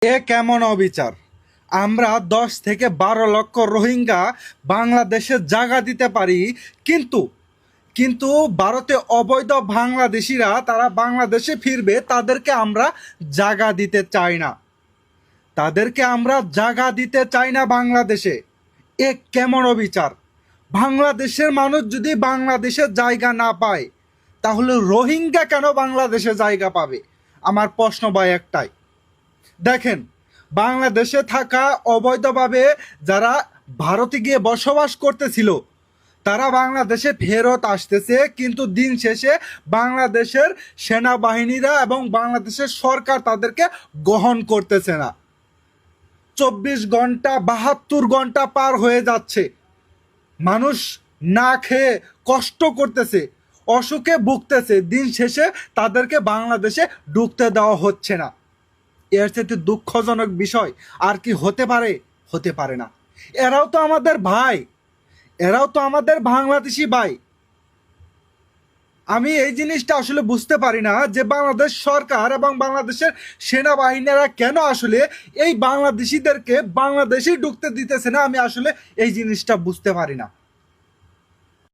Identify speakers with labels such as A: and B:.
A: এ কেমন অবিচার! আমরা 10 থেকে 12 লক্ষ রোহিঙ্গা বাংলাদেশে জায়গা দিতে পারি, কিন্তু কিন্তু ভারতে অবৈধ বাংলাদেশিরা তারা বাংলাদেশে ফিরবে, তাদেরকে আমরা জায়গা দিতে চাই না। তাদেরকে আমরা জায়গা দিতে চাই না বাংলাদেশে। এ কেমন অবিচার! বাংলাদেশের মানুষ যদি বাংলাদেশে জায়গা না পায়, তাহলে রোহিঙ্গা কেন বাংলাদেশে জায়গা পাবে? আমার প্রশ্ন ভাই একটাই। দেখেন, বাংলাদেশে থাকা অবৈধভাবে যারা ভারতে গিয়ে বসবাস করতেছিল, তারা বাংলাদেশে ফেরত আসতেছে, কিন্তু দিন শেষে বাংলাদেশের সেনাবাহিনীরা এবং বাংলাদেশের সরকার তাদেরকে গ্রহণ করতেছে না। 24 ঘন্টা 72 ঘন্টা পার হয়ে যাচ্ছে, মানুষ না খেয়ে কষ্ট করতেছে, অসুখে ভুগতেছে, দিন শেষে তাদেরকে বাংলাদেশে ঢুকতে দেওয়া হচ্ছে না। এর চাইতে দুঃখজনক বিষয় আর কি হতে পারে? হতে পারে না। এরাও তো আমাদের ভাই, এরাও তো আমাদের বাংলাদেশি ভাই। আমি এই জিনিসটা আসলে বুঝতে পারি না যে বাংলাদেশ সরকার এবং বাংলাদেশের সেনাবাহিনীরা কেন আসলে এই বাংলাদেশিদেরকে বাংলাদেশেই ঢুকতে দিতেছে না। আমি আসলে এই জিনিসটা বুঝতে পারি না।